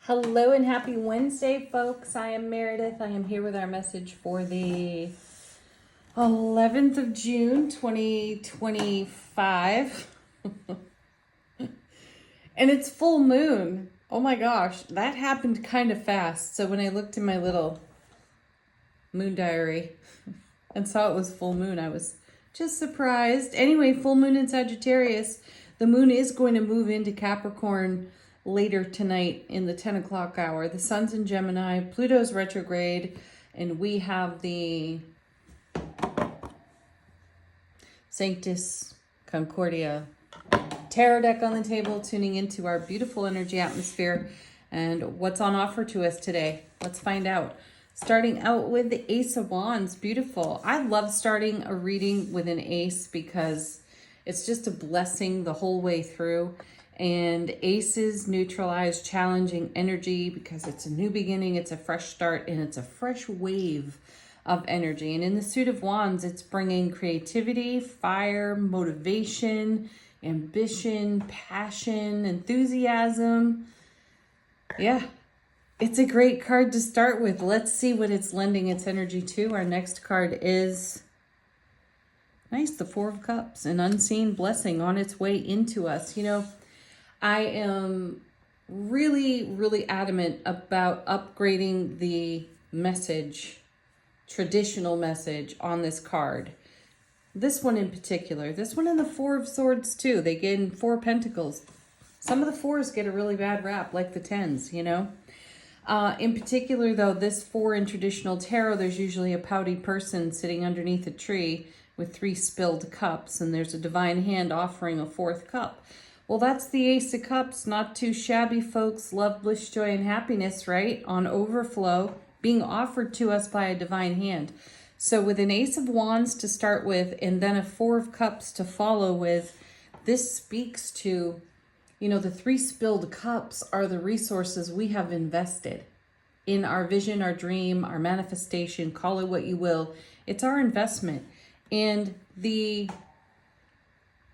Hello and happy Wednesday, folks. I am Meredith. I am here with our message for the 11th of June, 2025. And it's full moon. Oh my gosh, that happened kind of fast. So when I looked in my little moon diary and saw it was full moon, I was just surprised. Anyway, full moon in Sagittarius. The moon is going to move into Capricorn later tonight in the 10 o'clock hour. The sun's in Gemini, Pluto's retrograde, and we have the Sanctus Concordia tarot deck on the table, tuning into our beautiful energy atmosphere and what's on offer to us today. Let's find out. Starting out with the Ace of Wands. Beautiful. I love starting a reading with an ace because it's just a blessing the whole way through. And aces neutralize challenging energy because it's a new beginning, it's a fresh start, and it's a fresh wave of energy. And in the suit of wands, it's bringing creativity, fire, motivation, ambition, passion, enthusiasm. Yeah, it's a great card to start with. Let's see what it's lending its energy to. Our next card is nice, the Four of Cups, an unseen blessing on its way into us. You know, I am really adamant about upgrading the message, traditional message on this card. This one in particular, this one and the Four of Swords too. They get in Four of Pentacles. Some of the fours get a really bad rap, like the tens, you know. In particular though, this four in traditional tarot, there's usually a pouty person sitting underneath a tree with 3 spilled cups, and there's a divine hand offering a 4th cup. Well, that's the Ace of Cups. Not too shabby, folks. Love, bliss, joy, and happiness, right? On overflow, being offered to us by a divine hand. So with an Ace of Wands to start with, and then a 4 of Cups to follow with, this speaks to, you know, the 3 spilled cups are the resources we have invested in our vision, our dream, our manifestation, call it what you will. It's our investment. And the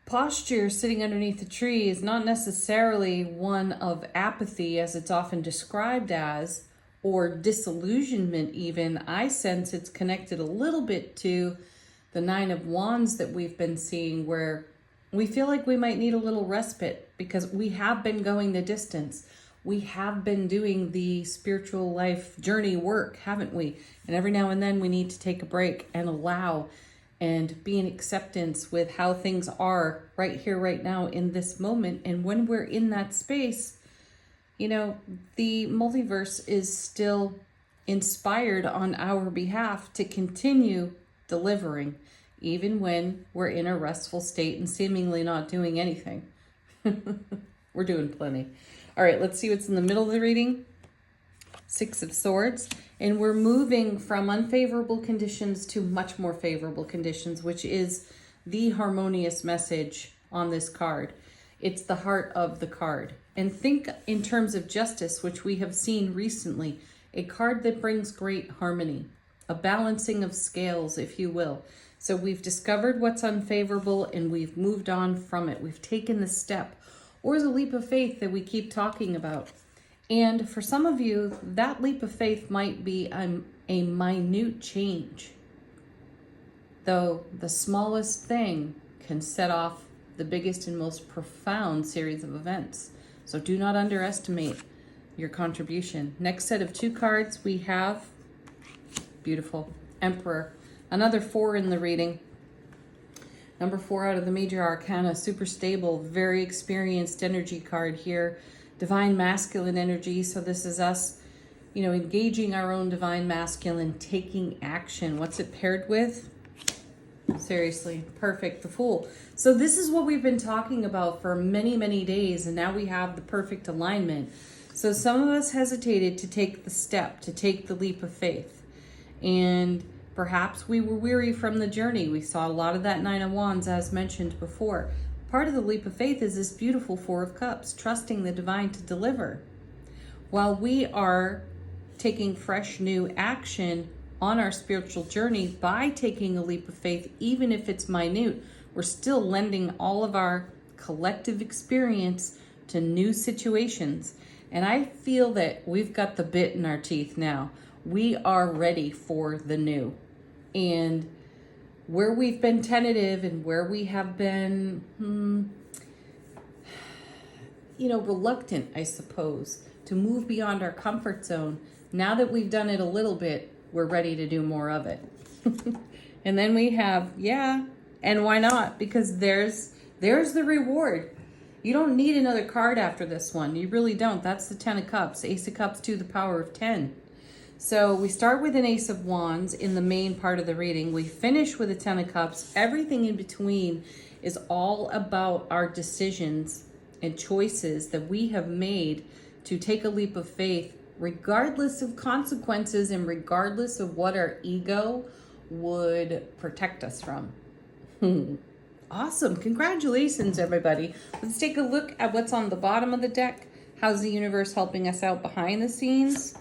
posture sitting underneath the tree is not necessarily one of apathy as it's often described as, or disillusionment even. I sense it's connected a little bit to the 9 of Wands that we've been seeing, where we feel like we might need a little respite because we have been going the distance. We have been doing the spiritual life journey work, haven't we? And every now and then we need to take a break and allow and be in acceptance with how things are right here, right now, in this moment. And when we're in that space, you know, the multiverse is still inspired on our behalf to continue delivering, even when we're in a restful state and seemingly not doing anything. We're doing plenty. All right, let's see what's in the middle of the reading. 6 of Swords. And we're moving from unfavorable conditions to much more favorable conditions, which is the harmonious message on this card. It's the heart of the card. And think in terms of justice, which we have seen recently, a card that brings great harmony, a balancing of scales, if you will. So we've discovered what's unfavorable and we've moved on from it. We've taken the step or the leap of faith that we keep talking about. And for some of you, that leap of faith might be a minute change, though the smallest thing can set off the biggest and most profound series of events. So do not underestimate your contribution. Next set of 2 cards, we have, beautiful, Emperor. Another 4 in the reading. Number 4 out of the major arcana, super stable, very experienced energy card here. Divine masculine energy. So this is us, you know, engaging our own divine masculine, taking action. What's it paired with? Seriously, perfect, the Fool. So this is what we've been talking about for many days, and now we have the perfect alignment. So some of us hesitated to take the step, to take the leap of faith. And perhaps we were weary from the journey. We saw a lot of that 9 of Wands as mentioned before. Part of the leap of faith is this beautiful 4 of Cups, trusting the divine to deliver. While we are taking fresh new action on our spiritual journey by taking a leap of faith, even if it's minute, we're still lending all of our collective experience to new situations. And I feel that we've got the bit in our teeth now. We are ready for the new. And where we've been tentative and where we have been, reluctant, I suppose, to move beyond our comfort zone, now that we've done it a little bit, we're ready to do more of it. And then we have, and why not? Because there's the reward. You don't need another card after this one. You really don't. That's the 10 of Cups. Ace of Cups to the power of 10. So we start with an Ace of Wands in the main part of the reading. We finish with a 10 of Cups. Everything in between is all about our decisions and choices that we have made to take a leap of faith, regardless of consequences and regardless of what our ego would protect us from. Awesome. Congratulations, everybody. Let's take a look at what's on the bottom of the deck. How's the universe helping us out behind the scenes?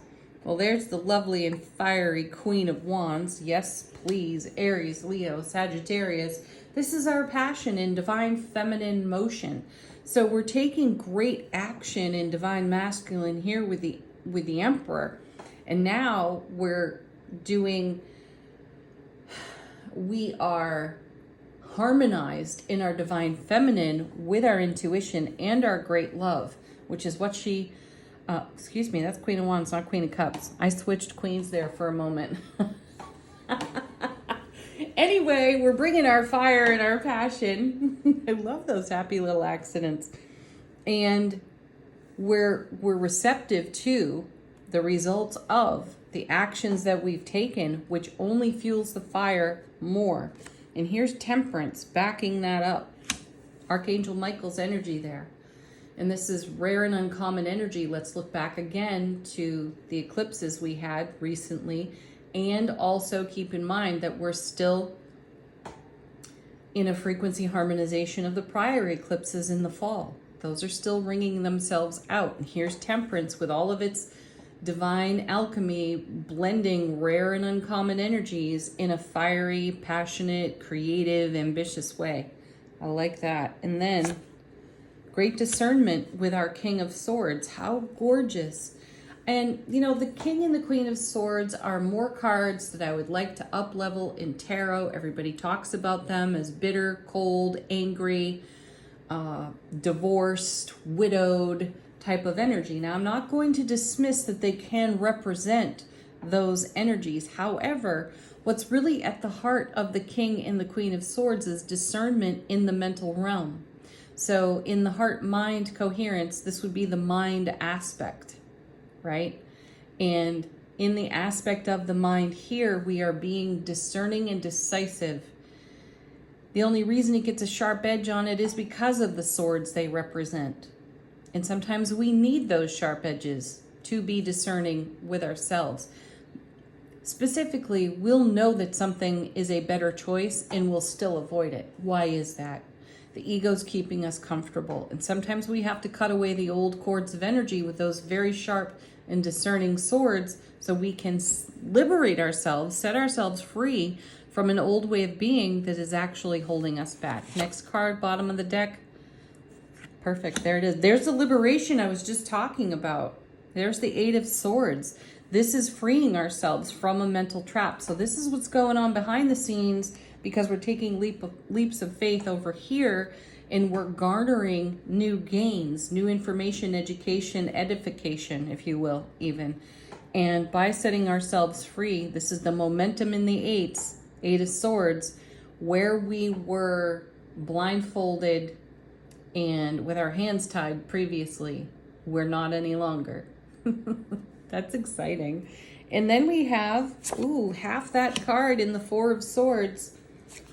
Well, there's the lovely and fiery Queen of Wands. Yes, please. Aries, Leo, Sagittarius. This is our passion in divine feminine motion. So we're taking great action in divine masculine here with the Emperor. And now we are harmonized in our divine feminine with our intuition and our great love, which is what she, that's Queen of Wands, not Queen of Cups. I switched queens there for a moment. Anyway, we're bringing our fire and our passion. I love those happy little accidents. And we're receptive to the results of the actions that we've taken, which only fuels the fire more. And here's Temperance backing that up. Archangel Michael's energy there. And this is rare and uncommon energy. Let's look back again to the eclipses we had recently. And also keep in mind that we're still in a frequency harmonization of the prior eclipses in the fall. Those are still ringing themselves out. And here's Temperance with all of its divine alchemy, blending rare and uncommon energies in a fiery, passionate, creative, ambitious way. I like that. And then great discernment with our King of Swords. How gorgeous. And, the King and the Queen of Swords are more cards that I would like to up-level in tarot. Everybody talks about them as bitter, cold, angry, divorced, widowed type of energy. Now, I'm not going to dismiss that they can represent those energies. However, what's really at the heart of the King and the Queen of Swords is discernment in the mental realm. So in the heart-mind coherence, this would be the mind aspect, right? And in the aspect of the mind here, we are being discerning and decisive. The only reason it gets a sharp edge on it is because of the swords they represent. And sometimes we need those sharp edges to be discerning with ourselves. Specifically, we'll know that something is a better choice and we'll still avoid it. Why is that? The ego's keeping us comfortable. And sometimes we have to cut away the old cords of energy with those very sharp and discerning swords so we can liberate ourselves, set ourselves free from an old way of being that is actually holding us back. Next card, bottom of the deck. Perfect. There it is. There's the liberation I was just talking about. There's the Eight of Swords. This is freeing ourselves from a mental trap. So this is what's going on behind the scenes because we're taking leaps of faith over here and we're garnering new gains, new information, education, edification, if you will, even. And by setting ourselves free, this is the momentum in the eights, Eight of Swords, where we were blindfolded and with our hands tied previously, we're not any longer. That's exciting. And then we have, half that card in the Four of Swords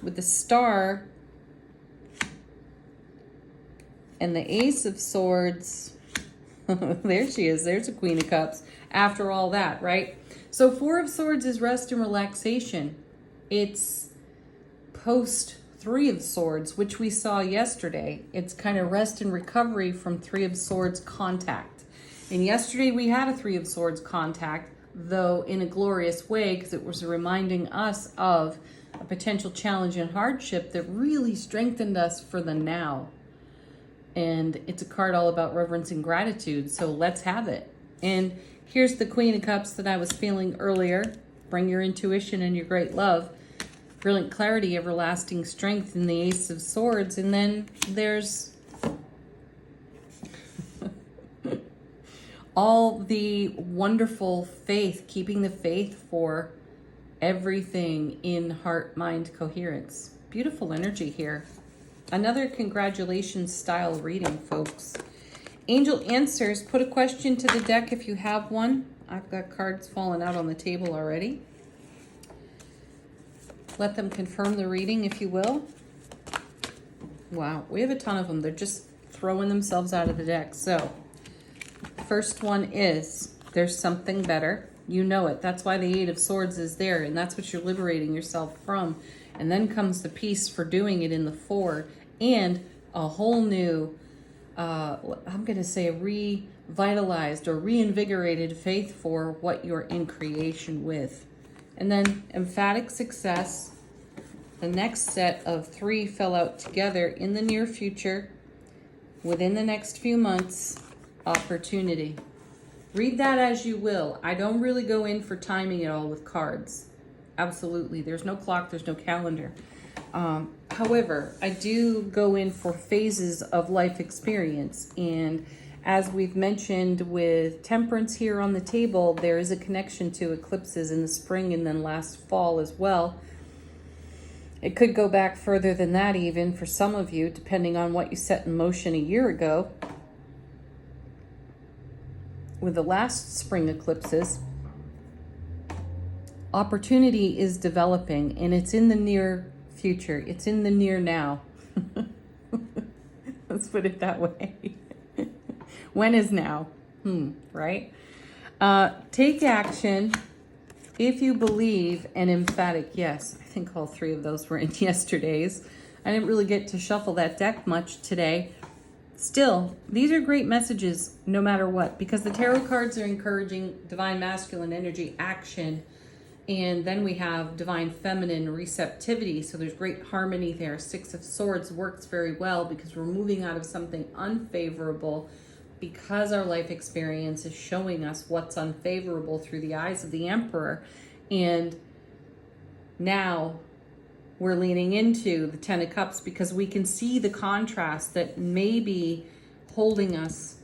with the Star and the Ace of Swords. There she is. There's a Queen of Cups. After all that, right? So Four of Swords is rest and relaxation. It's post Three of Swords, which we saw yesterday. It's kind of rest and recovery from Three of Swords contact. And yesterday we had a Three of Swords contact, though in a glorious way, because it was reminding us of a potential challenge and hardship that really strengthened us for the now. And it's a card all about reverence and gratitude. So let's have it. And here's the Queen of Cups that I was feeling earlier. Bring your intuition and your great love. Brilliant clarity, everlasting strength, and the Ace of Swords. And then there's all the wonderful faith, keeping the faith for everything in heart-mind coherence. Beautiful energy here. Another congratulations style reading, folks. Angel Answers, put a question to the deck if you have one. I've got cards falling out on the table already. Let them confirm the reading, if you will. Wow, we have a ton of them. They're just throwing themselves out of the deck. So, first one is, there's something better. You know it. That's why the Eight of Swords is there, and that's what you're liberating yourself from. And then comes the peace for doing it in the Four, and a whole new, I'm going to say revitalized or reinvigorated faith for what you're in creation with. And then emphatic success. The next set of 3 fell out together in the near future. Within the next few months, opportunity. Read that as you will. I don't really go in for timing at all with cards. Absolutely. There's no clock. There's no calendar. However, I do go in for phases of life experience. And as we've mentioned with temperance here on the table, there is a connection to eclipses in the spring and then last fall as well. It could go back further than that even for some of you, depending on what you set in motion a year ago. With the last spring eclipses, opportunity is developing, and it's in the near future. It's in the near now. Let's put it that way. When is now? Right? Take action if you believe, an emphatic yes. I think all 3 of those were in yesterday's. I didn't really get to shuffle that deck much today. Still, these are great messages no matter what, because the tarot cards are encouraging divine masculine energy action, and then we have divine feminine receptivity, so there's great harmony there. 6 of Swords works very well because we're moving out of something unfavorable because our life experience is showing us what's unfavorable through the eyes of the Emperor, and now we're leaning into the 10 of Cups because we can see the contrast that may be holding us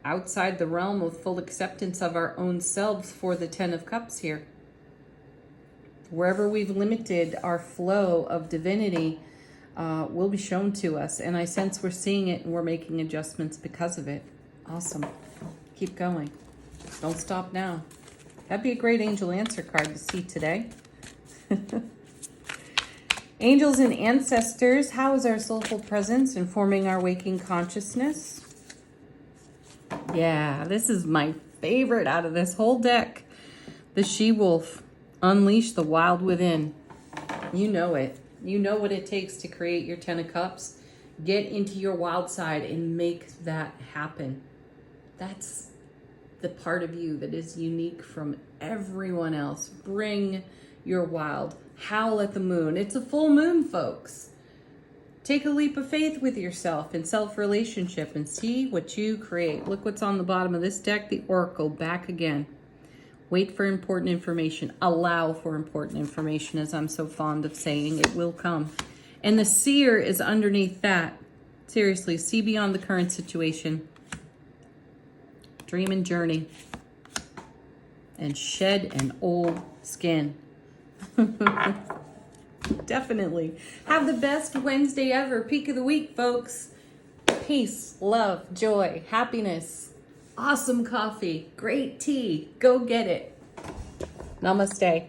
outside the realm of full acceptance of our own selves for the 10 of Cups here. Wherever we've limited our flow of divinity will be shown to us. And I sense we're seeing it and we're making adjustments because of it. Awesome. Keep going. Don't stop now. That'd be a great angel answer card to see today. Angels and ancestors, how is our soulful presence informing our waking consciousness? Yeah, this is my favorite out of this whole deck. The She-Wolf, unleash the wild within. You know it. You know what it takes to create your 10 of Cups. Get into your wild side and make that happen. That's the part of you that is unique from everyone else. Bring your wild. Howl at the moon. It's a full moon, folks. Take a leap of faith with yourself in self-relationship and see what you create. Look what's on the bottom of this deck, the Oracle, back again. Wait for important information. Allow for important information, as I'm so fond of saying. It will come. And the Seer is underneath that. Seriously, see beyond the current situation. Dream and journey. And shed an old skin. Definitely. Have the best Wednesday ever. Peak of the week, folks. Peace, love, joy, happiness, awesome coffee, great tea. Go get it. Namaste.